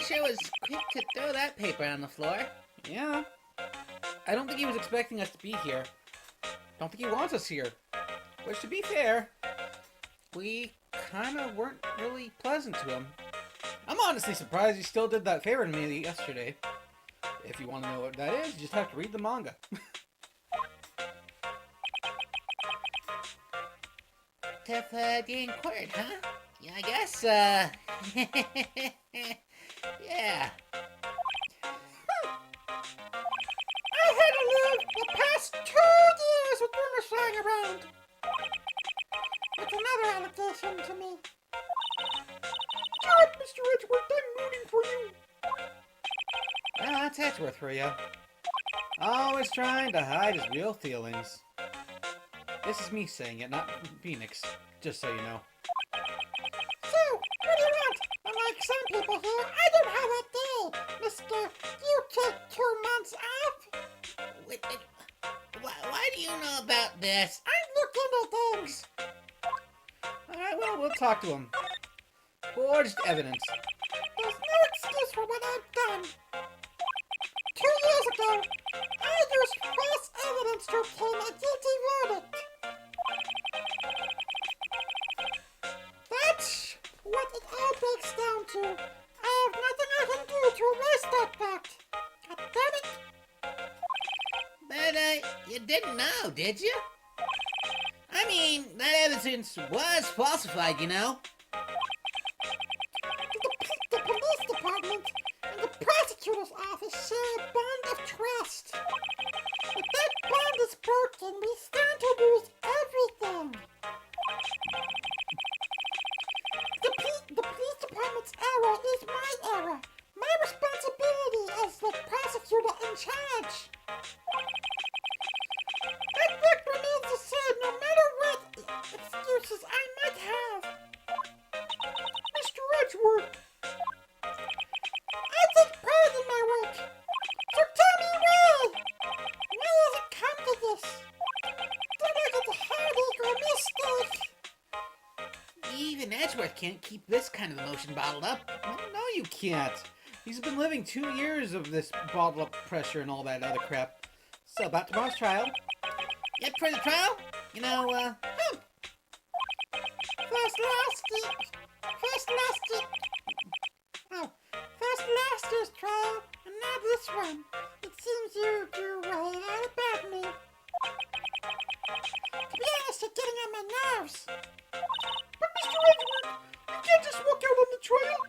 sure was quick to throw that paper on the floor. Yeah. I don't think he was expecting us to be here. Don't think he wants us here. Which, to be fair, we kind of weren't really pleasant to him. I'm honestly surprised he still did that favor to me yesterday. If you want to know what that is, you just have to read the manga. Tough day in court, huh? Yeah, I guess, yeah. I had to live the past 2 years with rumors flying around. That's another allegation to me. God, Mr. Edgeworth, I'm rooting for you. Well, that's Edgeworth for you. Always trying to hide his real feelings. This is me saying it, not Phoenix, just so you know. So, what do you want? Unlike some people here, I don't have a deal, Mr. You take 2 months off. Why do you know about this? I look into things. Alright, well, we'll talk to him. Forged evidence. There's no excuse for what I've done. 2 years ago, I used false evidence to obtain a guilty verdict. That's what it all breaks down to. I have nothing I can do to erase that fact. God damn it! But, you didn't know, did you? I mean, that evidence was falsified, you know? The police department and the prosecutor's office share a bond of trust. If that bond is broken, we stand to lose everything. The police department's error is my error. My responsibility as the prosecutor in charge. That fact remains the same no matter what excuses I might have. Mr. Edgeworth, I take pride in my work. So tell me why. Why has it come to this? Don't I get a heartache or a mistake? Even Edgeworth can't keep this kind of emotion bottled up. Well, no, you can't. He's been living 2 years of this bottled up pressure and all that other crap. So about tomorrow's trial. Yet for the trial? You know, First last year's trial, and now this one. It seems you do way out about me. To be honest, you're getting on my nerves. But Mr. Edgeworth, you can't just walk out on the trial.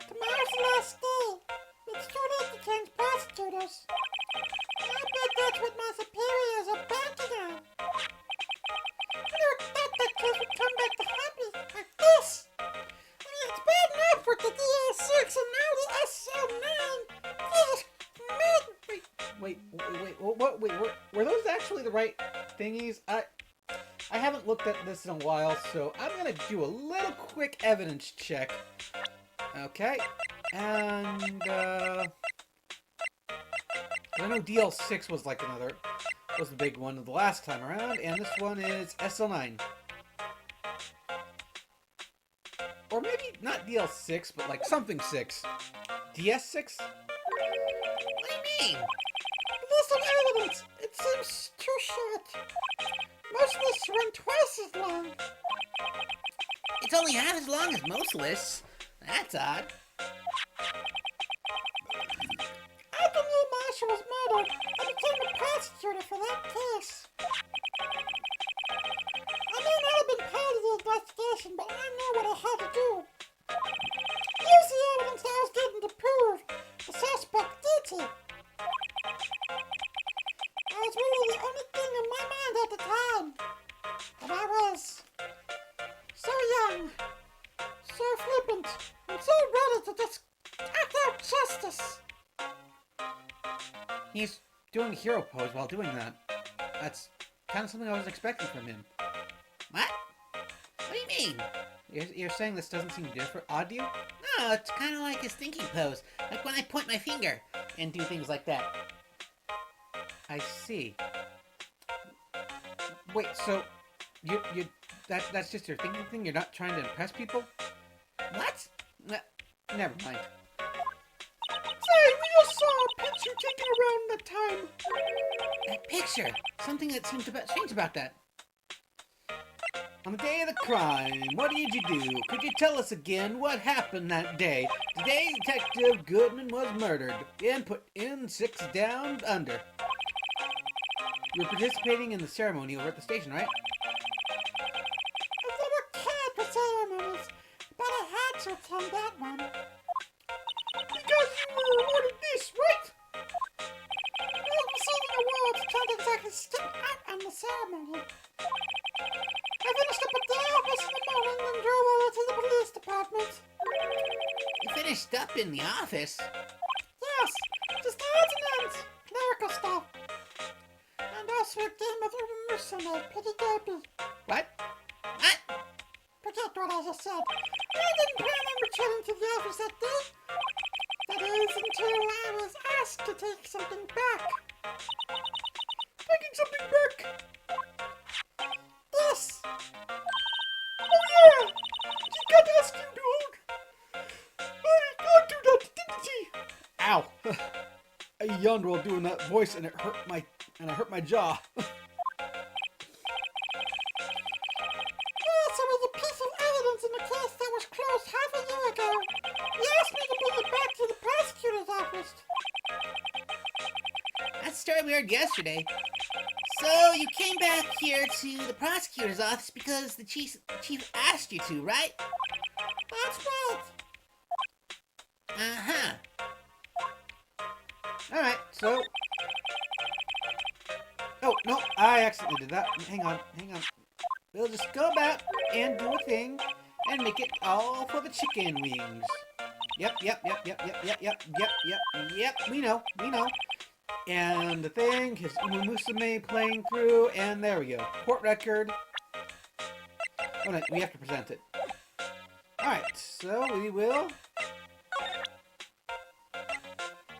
Tomorrow's the last day. It's too late to change prosecutors. I bet that's what my superiors are banking on. You never thought that case would come back to happy like this. I mean, it's bad enough with the DL6 and now the SL9. Ugh, man. Wait, were those actually the right thingies? I haven't looked at this in a while, so I'm gonna do a little quick evidence check. Okay, and I know DL6 was like was the big one the last time around, and this one is SL9. Or maybe not DL6, but like something 6. DS6? what do you mean? Listen, evidence! It seems too short. Most lists run twice as long. It's only half as long as most lists. That's odd. After Neil Marshall was murdered, I became a prosecutor for that case. I may not have been part of the investigation, but I knew what I had to do. Use the evidence I was getting to prove the suspect guilty. That was really the only thing in my mind at the time. And I was so young, so flippant, and so ready to just act out justice. He's doing hero pose while doing that. That's kind of something I wasn't expecting from him. What? What do you mean? You're saying this doesn't seem different, odd to you? No, it's kind of like his thinking pose. Like when I point my finger and do things like that. I see. Wait, so that's just your thinking thing? You're not trying to impress people? What? Never mind. notes you taken around that time? That picture. Something that seemed strange about that. On the day of the crime, what did you do? Could you tell us again what happened that day? The day Detective Goodman was murdered and put in 6 down under. You were participating in the ceremony over at the station, right? I never cared for ceremonies, but I had to attend that one. Because you were awarded this, right? Well, receiving awards can't exactly stick out on the ceremony. I finished up at the office in the morning and drove over to the police department. You finished up in the office? Yes, just odds and ends, clerical stuff. And also a game of mercenary, pretty derby. What? What? Forget what I just said. I didn't plan on returning to the office that day. That is until I was asked to take something back. Taking something back? This! Oh yeah! She got to ask you, dog! I do that, didn't she? Ow! I yawned while doing that voice, and it hurt my jaw. Yes, there was a piece of evidence in the case that was closed half a year ago. He asked me to bring it back to the prosecutor's office. That story we heard yesterday. So you came back here to the prosecutor's office because the chief asked you to, right? That's right. Uh-huh. Alright, so... Oh, no, I accidentally did that. Hang on. We'll just go back and do a thing and make it all for the chicken wings. Yep, we know. And the thing, his Umumusame playing through, and there we go. Court record. Oh no, we have to present it. Alright, so we will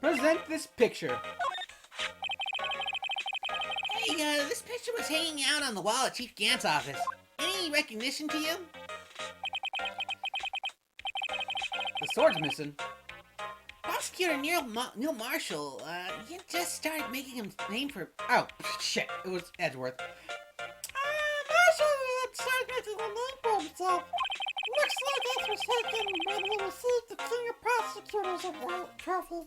present this picture. Hey, this picture was hanging out on the wall at Chief Gant's office. Any recognition to you? The sword's missing. Prosecutor Neil Marshall, he just started making him name for... Oh, shit, it was Edgeworth. Marshall had started making a name for himself. Looks like this was taken when he received the King of Prosecutors Award trophy.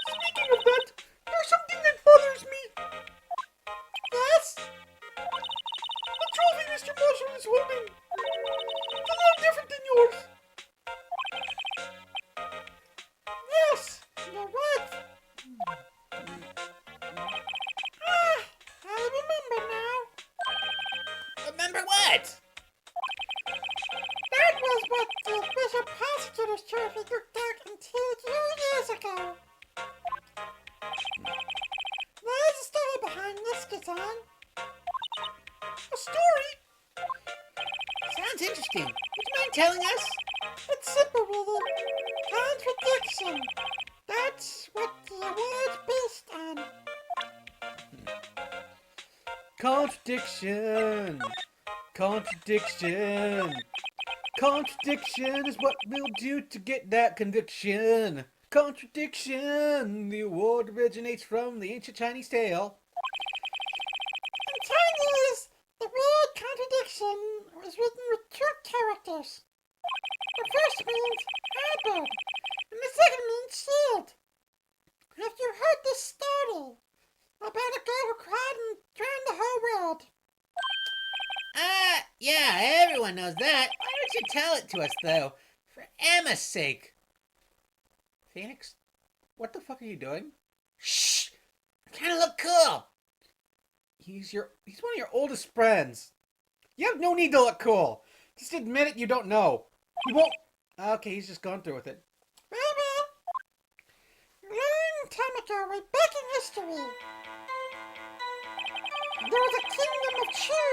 Speaking of that, there's something that bothers me. Yes? The trophy Mr. Marshall is holding. It's a little different than yours. Yes, you're right. I remember now. Remember what? That was what the Special Prosecutor's Trophy looked like until 2 years ago. There's a story behind this design. A story? Sounds interesting. Would you mind telling us? It's simple, really. Contradiction. That's what the award's based on. Contradiction. Contradiction is what we'll do to get that conviction. Contradiction. The award originates from the ancient Chinese tale. In Chinese, the word contradiction was written with 2 characters. The first means harbor, and the second means shield. Have you heard this story about a girl who cried and drowned the whole world? Yeah, everyone knows that. Why don't you tell it to us, though? For Emma's sake. Phoenix, what the fuck are you doing? Shh! I kinda look cool. He's one of your oldest friends. You have no need to look cool. Just admit it, you don't know. He won't. Okay, he's just gone through with it. Maybe. Long time ago, way back in history, there was a kingdom of Chu,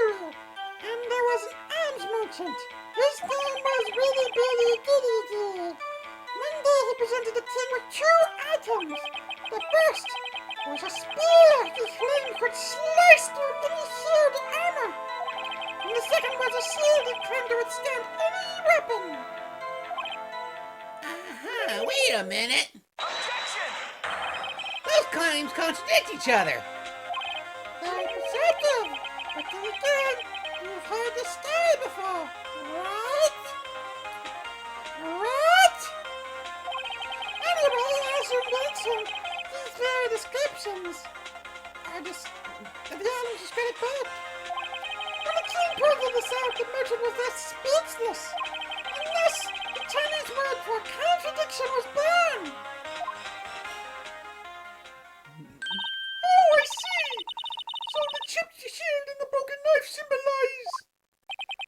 and there was an arms merchant. His name was Really Billy Goody Goo. One day he presented the king with 2 items. The first was a spear his flame could slice through any shield and armor. And the second was a shield that claimed to withstand any weapon. Uh-huh, wait a minute. Objection! claims contradict each other. Very perceptive. But then again, you've heard the story before, right? Right? Anyway, as you mentioned, these very descriptions are just the animals just got it back. When the king pointed this out, the merchant was left speechless. And thus, the Chinese word for contradiction was born. Oh, I see! So the chipped shield and the broken knife symbolize...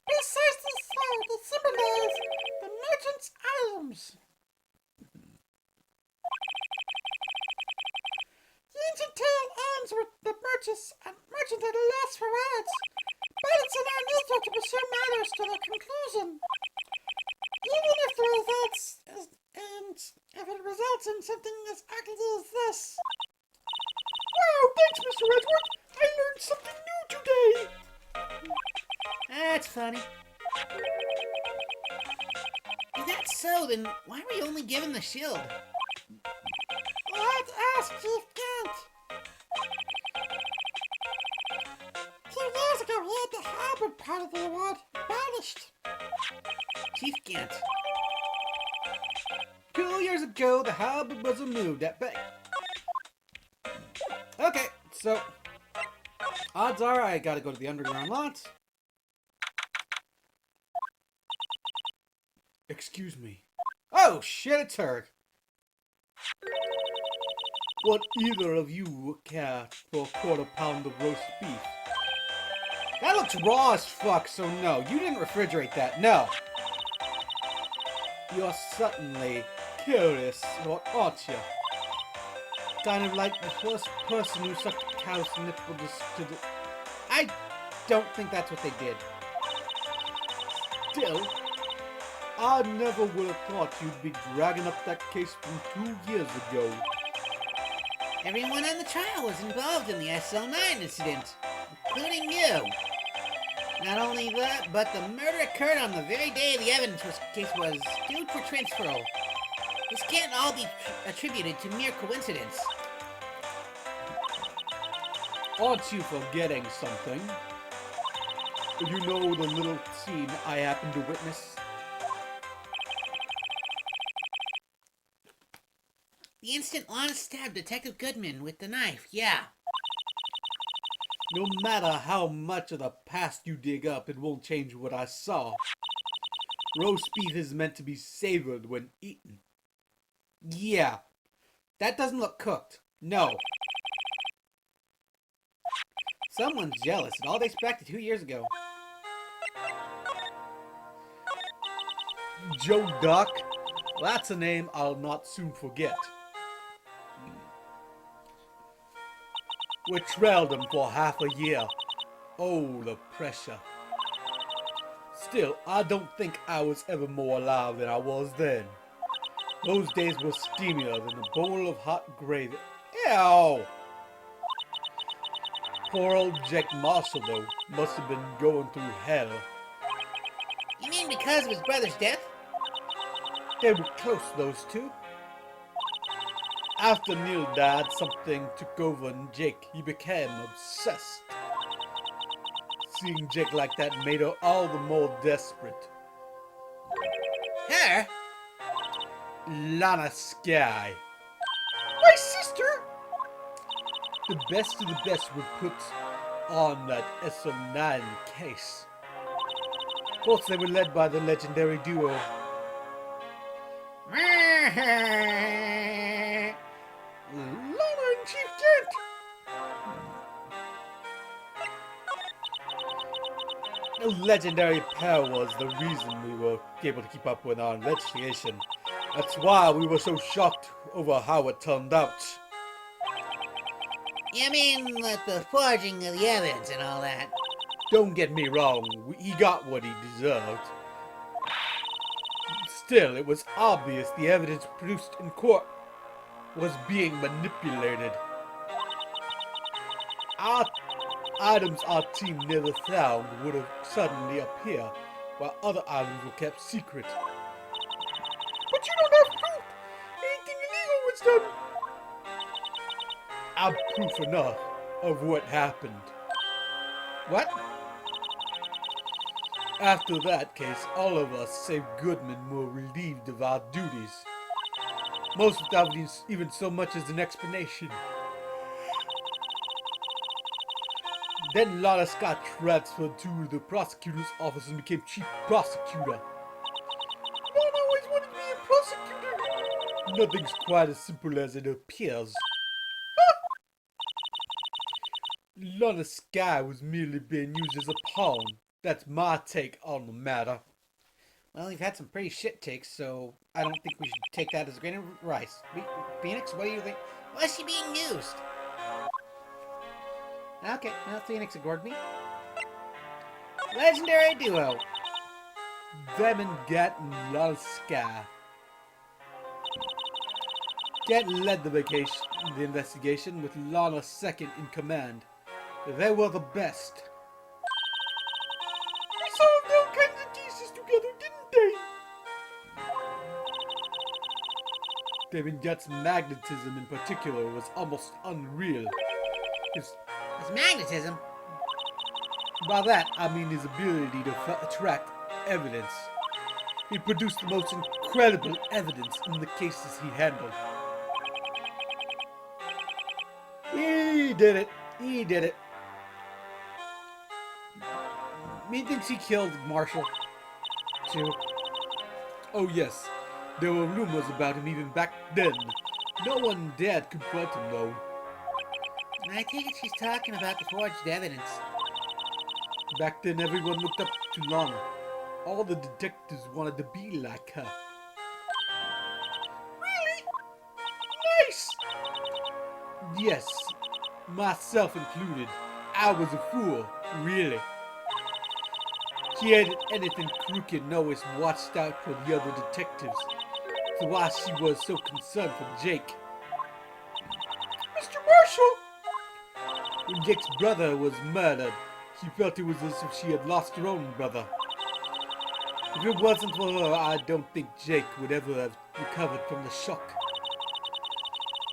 Precisely so, they symbolize the merchant's arms. The ancient tale ends with the merchant at a loss for words, but it's in our nature to pursue matters to their conclusion. Even if it results in something as ugly as this. Wow, thanks, Mr. Edward. I learned something new today. That's funny. If that's so, then why were you only given the shield? Let's ask Chief Kent. 2 years ago, he had the harbor part of the award abolished. Chief Gant. 2 years ago, the halberd was removed at bay. Okay, so odds are I gotta go to the underground lot. Excuse me. Oh shit, it's her. Would either of you care for a quarter-pound of roast beef? That looks raw as fuck, so no, you didn't refrigerate that, no. You're certainly curious, aren't you? Kind of like the first person who sucked a cow's nipple to the... I don't think that's what they did. Still, I never would have thought you'd be dragging up that case from 2 years ago. Everyone on the trial was involved in the SL9 incident, including you. Not only that, but the murder occurred on the very day the case was due for transferal. This can't all be attributed to mere coincidence. Aren't you forgetting something? You know the little scene I happened to witness? The instant Lana stabbed Detective Goodman with the knife, yeah. No matter how much of the past you dig up, it won't change what I saw. Roast beef is meant to be savored when eaten. Yeah, that doesn't look cooked. No. Someone's jealous. It all dates back to 2 years ago. Joe Duck? That's a name I'll not soon forget. We trailed him for half a year. Oh, the pressure. Still, I don't think I was ever more alive than I was then. Those days were steamier than a bowl of hot gravy. Ew! Poor old Jack Marshall, though, must have been going through hell. You mean because of his brother's death? They were close, those two. After Neil died, something took over in Jake. He became obsessed. Seeing Jake like that made her all the more desperate. Her? Lana Sky. My sister! The best of the best would put on that SO9 case. Of course, they were led by the legendary duo. Lana and Chief Kent! The legendary pair was the reason we were able to keep up with our investigation. That's why we were so shocked over how it turned out. You mean like the forging of the evidence and all that? Don't get me wrong, he got what he deserved. Still, it was obvious the evidence produced in court was being manipulated. Items our team never found would have suddenly appear, while other items were kept secret. But you don't have proof! Anything illegal was done! I've proof enough of what happened. What? After that case, all of us, save Goodman, were relieved of our duties. Most without even so much as an explanation. Then Lawless got transferred to the prosecutor's office and became chief prosecutor. Mom always wanted to be a prosecutor. Nothing's quite as simple as it appears. Lawless Sky was merely being used as a pawn. That's my take on the matter. Well, you've had some pretty shit takes, so I don't think we should take that as a grain of rice. Phoenix, what do you think? Why is she being used? Okay, well, Phoenix ignored me. Legendary duo. Diamond Gat and Lawless Sky. Gat led the investigation with Lawless second in command. They were the best. They solved all kinds of cases together, didn't they? Diamond Gat's magnetism in particular was almost unreal. His magnetism? By that, I mean his ability to attract evidence. He produced the most incredible evidence in the cases he handled. He did it. He did it. Methinks he killed Marshall, too. Oh yes, there were rumors about him even back then. No one dared confront him, though. I take it she's talking about the forged evidence. Back then, everyone looked up to Lana. All the detectives wanted to be like her. Really? Nice! Yes, myself included. I was a fool, really. She hated anything crooked and always watched out for the other detectives. So why she was so concerned for Jake. Mr. Marshall! When Jake's brother was murdered, she felt it was as if she had lost her own brother. If it wasn't for her, I don't think Jake would ever have recovered from the shock.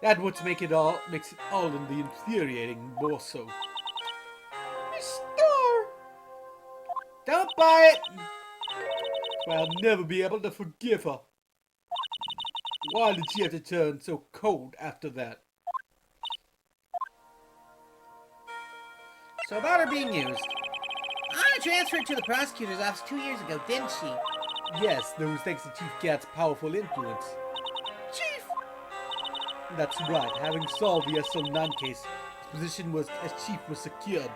That's what makes it all in the infuriating more so. Miss Star! Don't buy it! I'll never be able to forgive her. Why did she have to turn so cold after that? So about her being used. Anna transferred to the prosecutor's office 2 years ago, didn't she? Yes, that was thanks to Chief Gat's powerful influence. Chief! That's right, having solved the SO9 case, his position as chief was secured.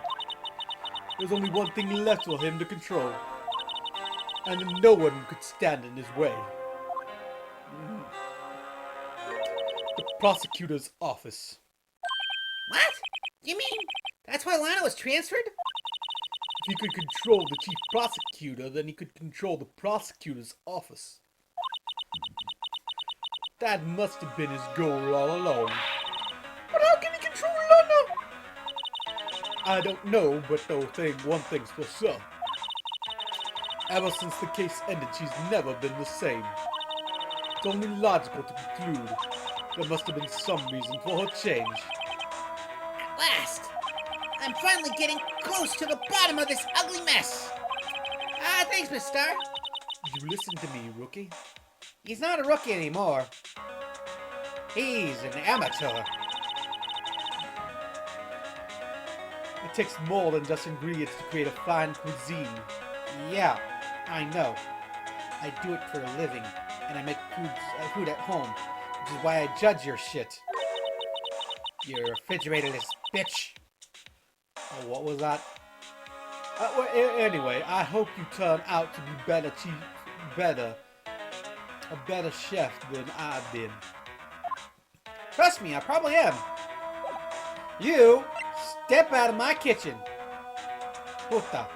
There was only one thing left for him to control. And no one could stand in his way. The prosecutor's office. What? You mean that's why Lana was transferred? If he could control the chief prosecutor, then he could control the prosecutor's office. That must have been his goal all along. But how can he control Lana? I don't know, but one thing's for sure. Ever since the case ended, she's never been the same. It's only logical to conclude there must have been some reason for her change. At last! I'm finally getting close to the bottom of this ugly mess! Thanks, Miss Star. You listen to me, rookie. He's not a rookie anymore. He's an amateur. It takes more than just ingredients to create a fine cuisine. Yeah, I know. I do it for a living, and I make food at home, which is why I judge your shit. You refrigeratorless bitch. Oh, what was that? Anyway, I hope you turn out to be a better chef than I've been. Trust me, I probably am. You step out of my kitchen. Puta.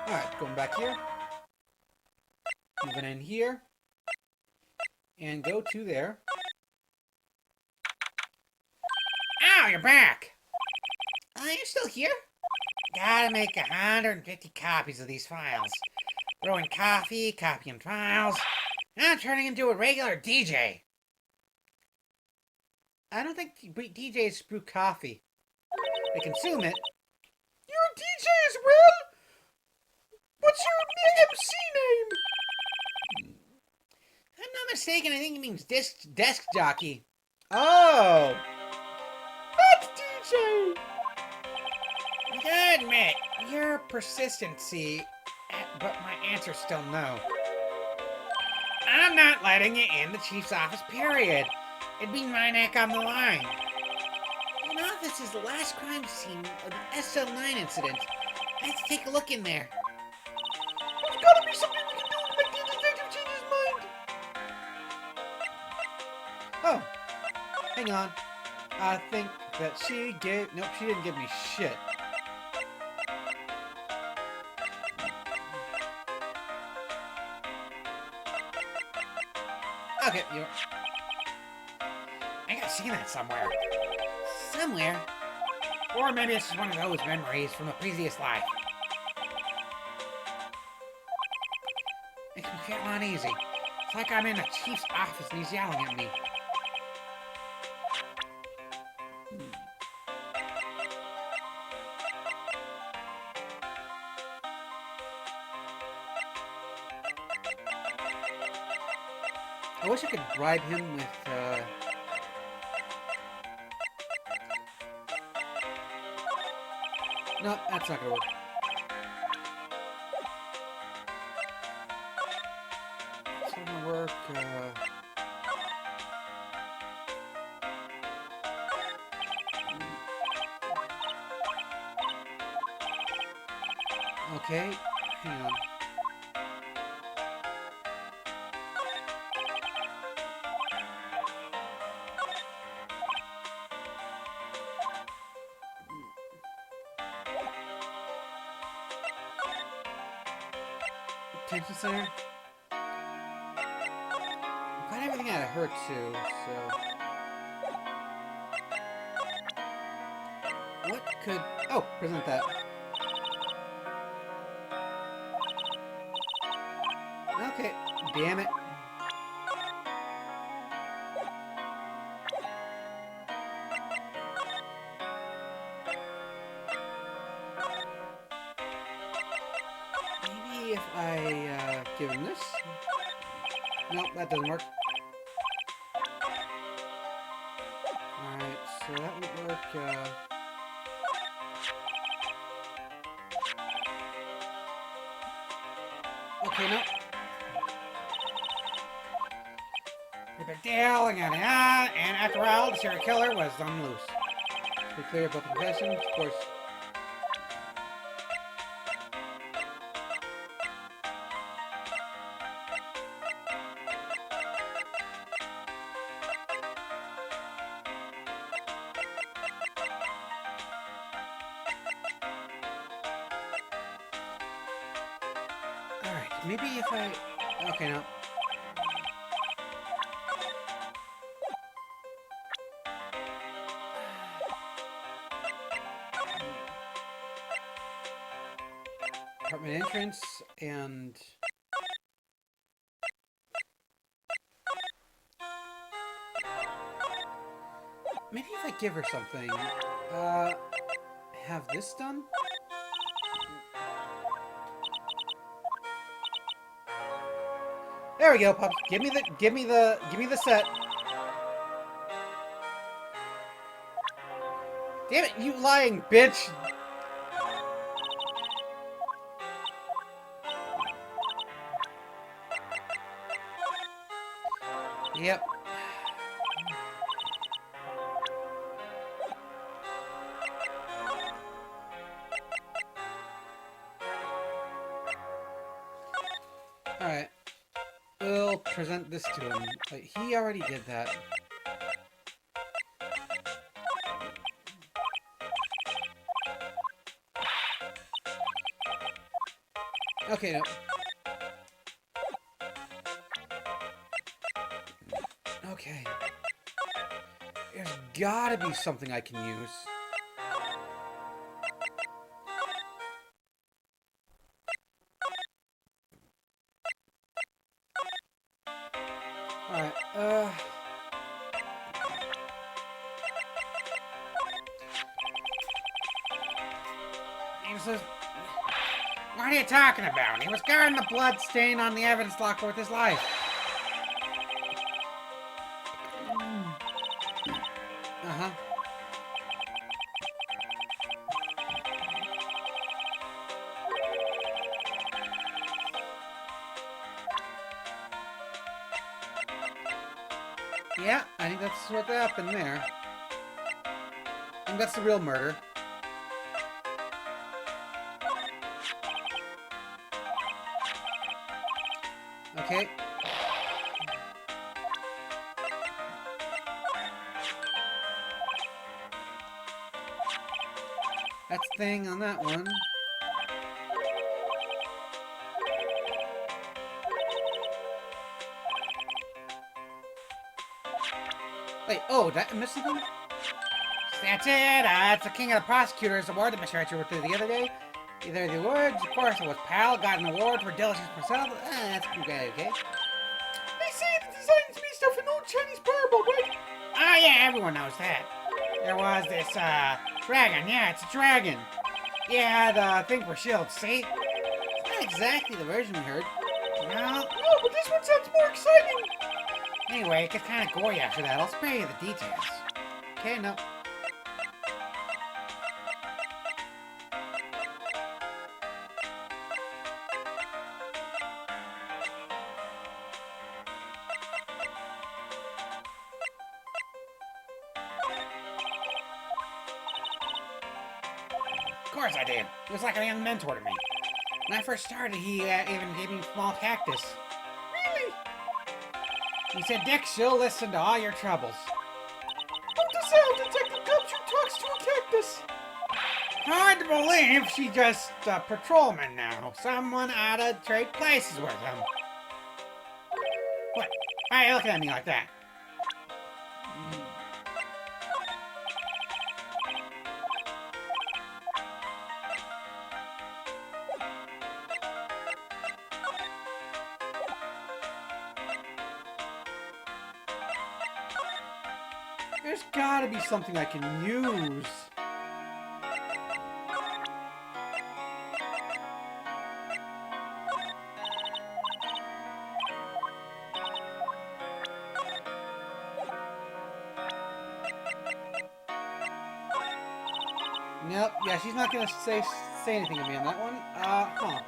Alright, going back here. Moving in here. And go to there. Ow, you're back! Oh, you're still here? Gotta make 150 copies of these files. Brewing coffee, copying files. I'm turning into a regular DJ. I don't think DJs brew coffee. They consume it. You're a DJ as well? What's your MC name? If I'm not mistaken, I think it means desk jockey. Oh! That's DJ! I admit, your persistency, but my answer's still no. I'm not letting you in the chief's office, period. It'd be my neck on the line. The office is the last crime scene of the SL9 incident. I have to take a look in there. There's gotta be something we can do to make the detective change his mind! Oh! Hang on. I think that she gave... Nope, she didn't give me shit. Okay, you... I think I've seen that somewhere. Somewhere? Or maybe it's just one of those memories from a previous life. Makes me feel uneasy. It's like I'm in the chief's office and he's yelling at me. I wish I could bribe him with, No, that's not gonna work. It's not gonna work, Okay, hang on. Detention center. I've got everything out of her too, so. What could. Oh, present that. Okay, damn it. Maybe if I give him this. Nope, that doesn't work. Alright, so that would work. Okay, no. The big deal, and yada yada, and after all, the serial killer was on loose. To be clear about the confession, of course. Alright, maybe if I... Okay, no. Apartment entrance, and... Maybe if I give her something, have this done? There we go, pups. Give me the set. Damn it, you lying bitch! Yep. Alright. We'll present this to him. He already did that. Okay, no. Okay. There's gotta be something I can use. Alright, What are you talking about? He was guarding the blood stain on the evidence locker with his life. Uh-huh. Yeah, I think that's what happened there. I think that's the real murder. Okay. That's the thing on that one. Wait, oh, did I miss something? That's it! It's the king of the prosecutors award that Mr. Archer went through the other day. Either the awards, of course, it was Pal, got an award for diligence myself. That's okay, okay. They say the design's based off an old Chinese parable, right? Oh yeah, everyone knows that. There was this, dragon. Yeah, it's a dragon. Yeah, the thing for shields, see? It's not exactly the version we heard. No. No, but this one sounds more exciting. Anyway, it gets kind of gory after that. I'll spare you the details. Okay, no. Of course I did. He was like a young mentor to me. When I first started, he even gave me a small cactus. Really? He said, Dick, she'll listen to all your troubles. What does how Detective Gumshoe talks to a cactus? Hard to believe she's just a patrolman now. Someone ought to trade places with him. What? Why are you looking at me like that? There's gotta be something I can use. Nope. Yeah, she's not gonna say anything to me on that one. Huh.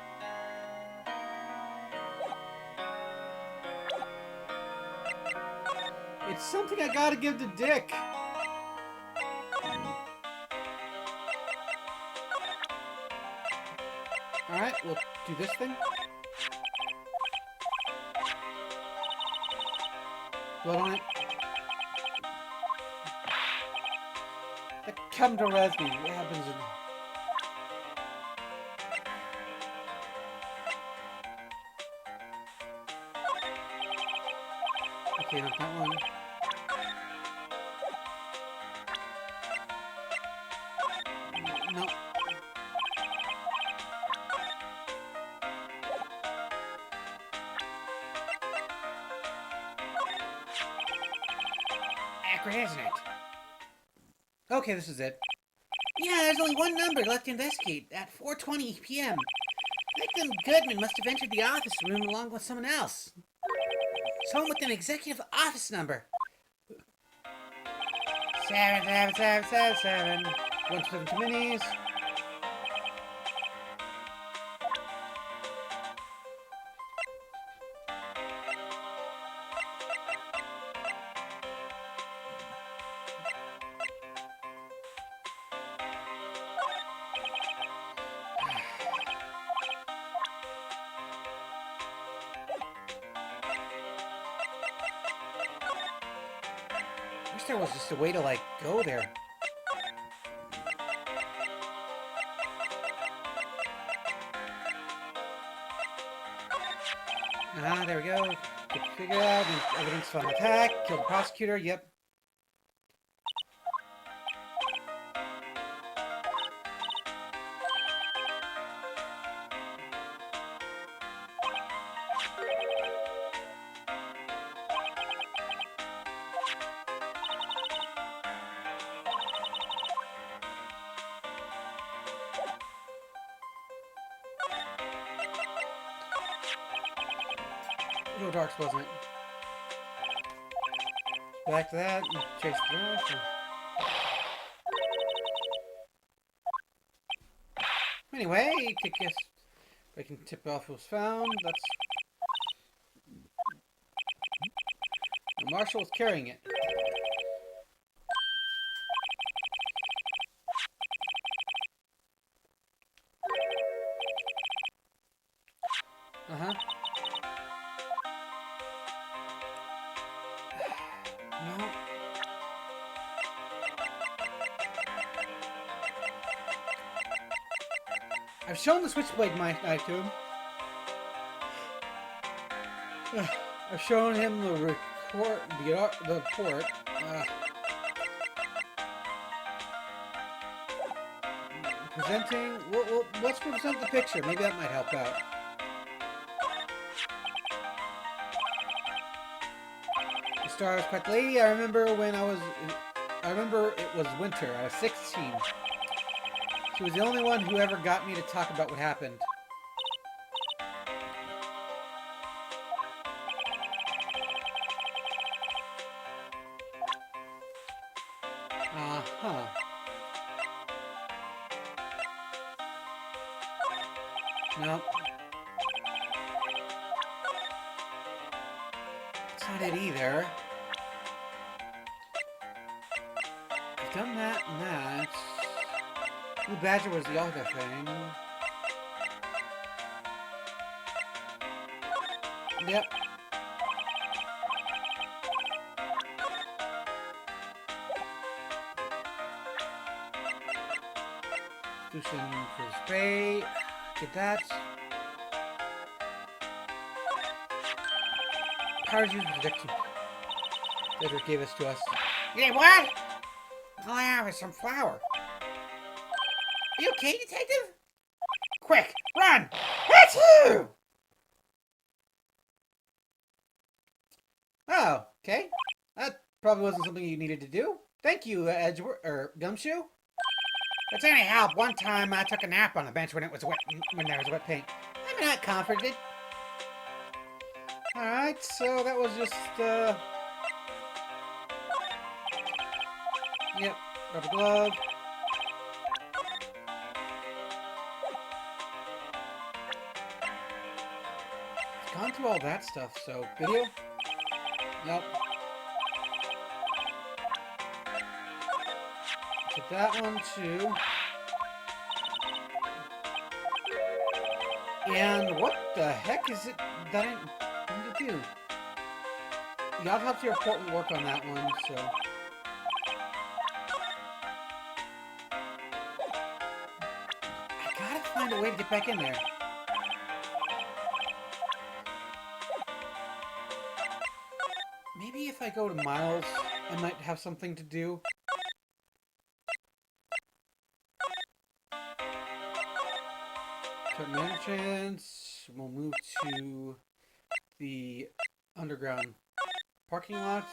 It's something I gotta give to Dick. Alright, we'll do this thing. Blood on it. Come to res me. What happens in... Okay, not that one. No. Accurate, isn't it? Okay, this is it. Yeah, there's only one number left to investigate at 4:20 p.m. Victim Goodman must have entered the office room along with someone else. Someone with an executive office number. 77777. 127 too minis. Wish there was just a way to, like, go there. Ah, there we go. Good to figure out. Evidence from attack. Killed the prosecutor. Yep. Joe Darks, wasn't it? Back to that and chase the Darks. Anyway, I guess I can tip off who's found. That's the Marshal is carrying it. Uh-huh. No. I've shown the switchblade knife to him. I've shown him the report. The report. Presenting. Well, let's present the picture. Maybe that might help out. The star was quite lady. I remember when I remember it was winter. I was 16. She was the only one who ever got me to talk about what happened. Uh-huh. Nope. That's not it either. I've done that and that. Blue Badger was the other thing. Yep. Solution for spray. Get that. Powers used protection. Edward gave this to us. Yeah, what? All I have is some flour. Are you okay, detective? Quick, run! Achoo! Oh, okay. That probably wasn't something you needed to do. Thank you, Gumshoe. It's any help. One time I took a nap on the bench when it was wet, when there was wet paint. I'm not comforted. Alright, so that was just, yep, rubber glove. Gone through all that stuff, so video? Nope. Get that one too. And what the heck is it that I need to do? The autopsy report will work on that one, so. I gotta find a way to get back in there. Maybe if I go to Miles, I might have something to do. Turn man chance. We'll move to the underground parking lot.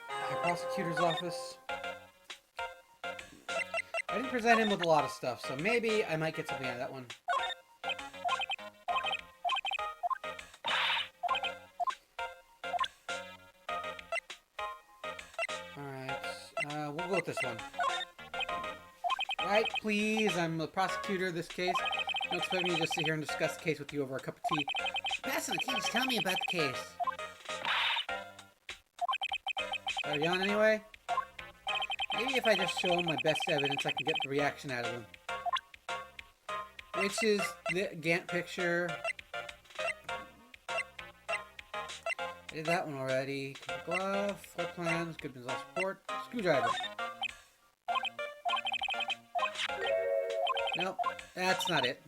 High prosecutor's office. I didn't present him with a lot of stuff, so maybe I might get something out of that one. We'll go with this one. Right, please. I'm the prosecutor of this case. Don't expect me to just sit here and discuss the case with you over a cup of tea. Pass on the keys. Tell me about the case. Are you on anyway? Maybe if I just show him my best evidence, I can get the reaction out of him. Which is the Gantt picture. I did that one already. Glove, floor plans, Goodman's Law Support, screwdriver. Nope, that's not it.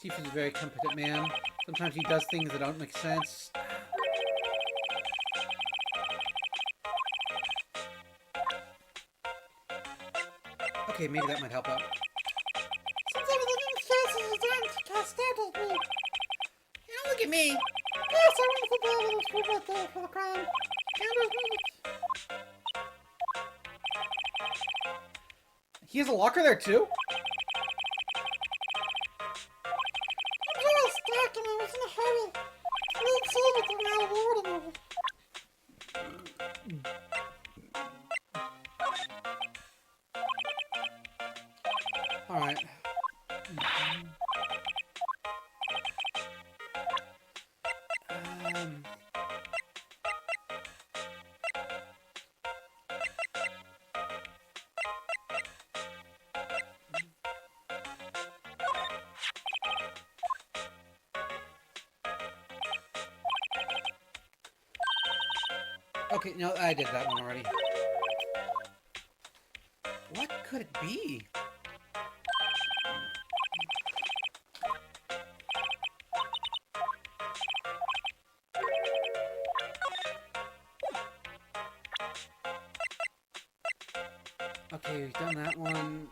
Chief is a very competent man. Sometimes he does things that don't make sense. Okay, maybe that might help out. Since everything in this case is done to cast doubt on me. You don't look at me. Yes, I want to put the evidence proof right there for the crime. And there's no... He has a locker there too? Alright. Um... Okay, no, I did that one already. What could it be? Okay, we've done that one.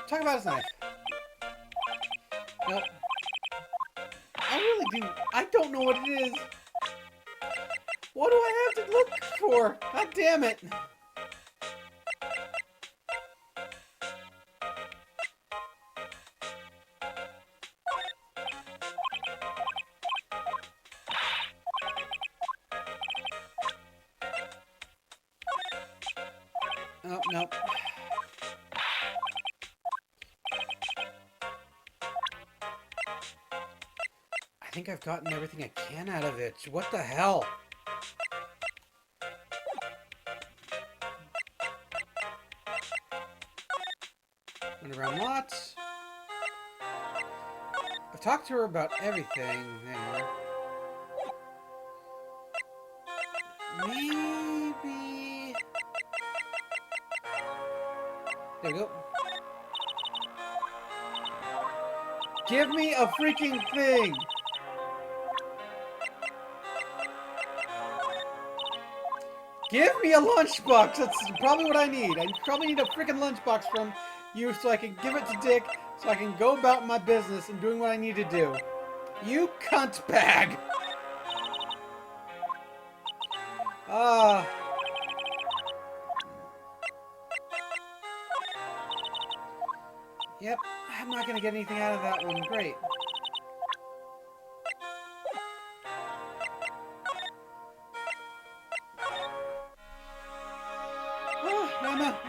Talk about his knife. Nope. I really do. I don't know what it is. What do I have to look for? God damn it. Oh, nope. I think I've gotten everything I can out of it. What the hell? Went around lots. I've talked to her about everything there. Maybe... There we go. Give me a freaking thing! Give me a lunchbox! That's probably what I need. I probably need a freaking lunchbox from you so I can give it to Dick so I can go about my business and doing what I need to do. You cunt bag! Ah. Yep, I'm not gonna get anything out of that one. Great.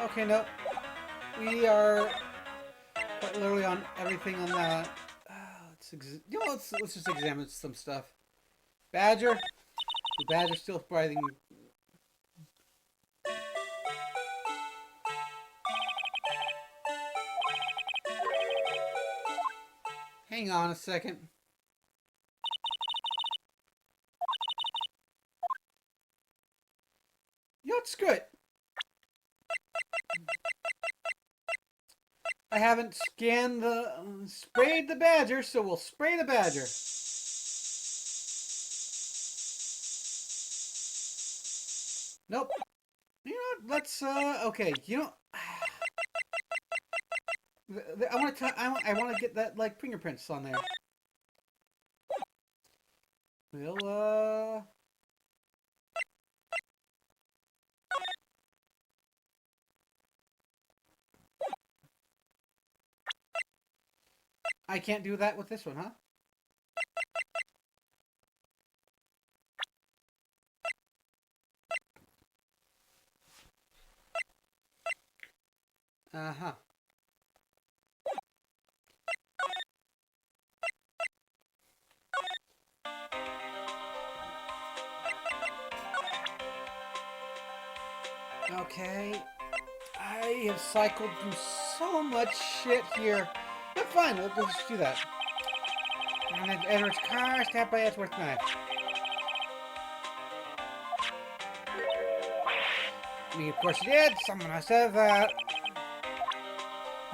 Okay, no. We are quite literally on everything on that. Let's just examine some stuff. Badger. The badger's still breathing. Hang on a second. You know what? Screw it. I haven't scanned the... sprayed the badger, so we'll spray the badger. Nope. You know what? Let's, okay. You know... I want to get that, like, fingerprints on there. We'll, I can't do that with this one, huh? Uh-huh. Okay. I have cycled through so much shit here. But fine, we'll just do that. And then Edward's car, stabbed by Edward's knife. I mean, of course he did. Someone else said that.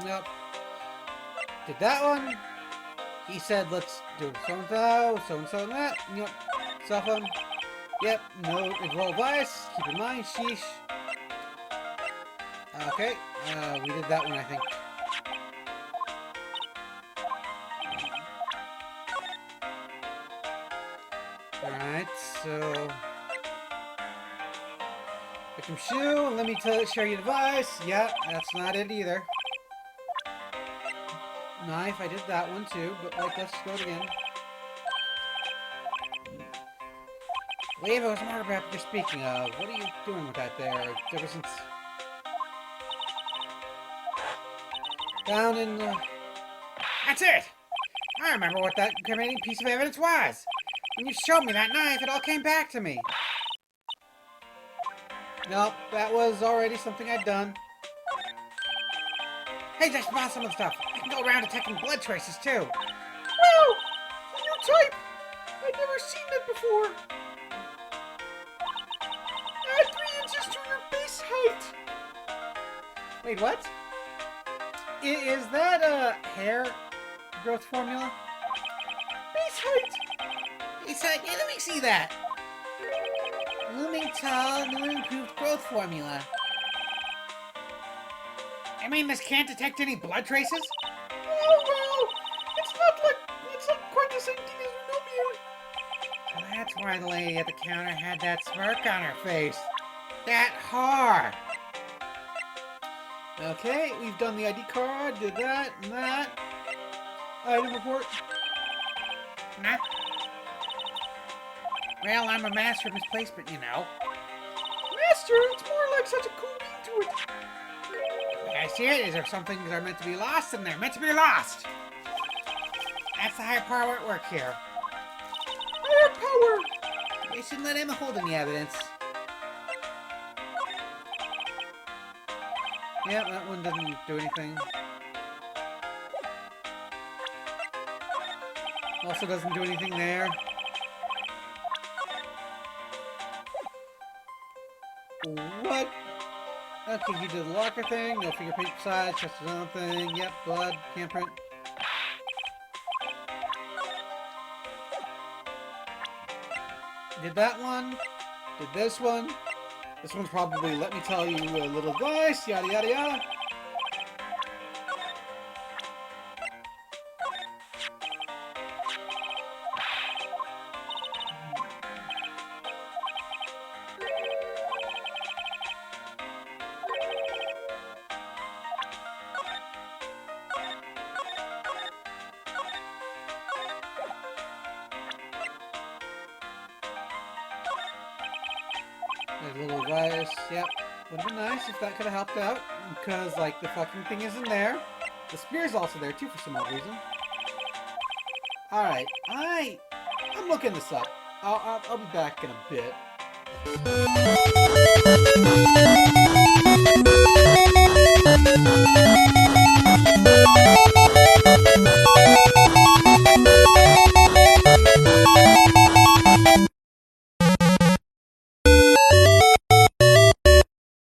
Nope. Did that one. He said, let's do so-and-so, so-and-so, and that. Yep. Cell phone. Yep. No roll advice. Keep in mind, sheesh. Okay. We did that one, I think. Alright, so... Victim shoe, let me share your device. Yeah, that's not it either. Knife, I did that one too, but like, let's go again. Wave of murder map you're speaking of. What are you doing with that there? Ever since... Down in the... That's it! I remember what that incriminating piece of evidence was. When you showed me that knife, it all came back to me. Nope, that was already something I'd done. Hey, just bought some of the stuff. I can go around detecting blood traces, too. Wow! A new type! I've never seen that before. Add 3 inches to your base height. Wait, what? Is that a hair growth formula? Base height. He said, yeah, let me see that. Blooming tall, new improved growth formula. I mean, this can't detect any blood traces? Oh well, it's not quite the same thing as Unomian. So that's why the lady at the counter had that smirk on her face. That whore. Okay, we've done the ID card, did that and that. Item report. Nah. Well, I'm a master of misplacement, you know. Master, it's more like such a cool name to it. The way I see it is if some things are meant to be lost, then they're meant to be lost. That's the higher power at work here. Higher power. You shouldn't let Emma hold any evidence. Yeah, that one doesn't do anything. Also doesn't do anything there. What? Okay, you did the locker thing, no fingerprint size, just another thing. Yep, blood, can't print. Did that one. Did this one. This one's probably let me tell you a little advice, yada yada yada. There's a little advice. Yep. Would have been nice if that could have helped out. Because, like, the fucking thing isn't there. The spear's also there, too, for some odd reason. Alright. I'm looking this up. I'll be back in a bit.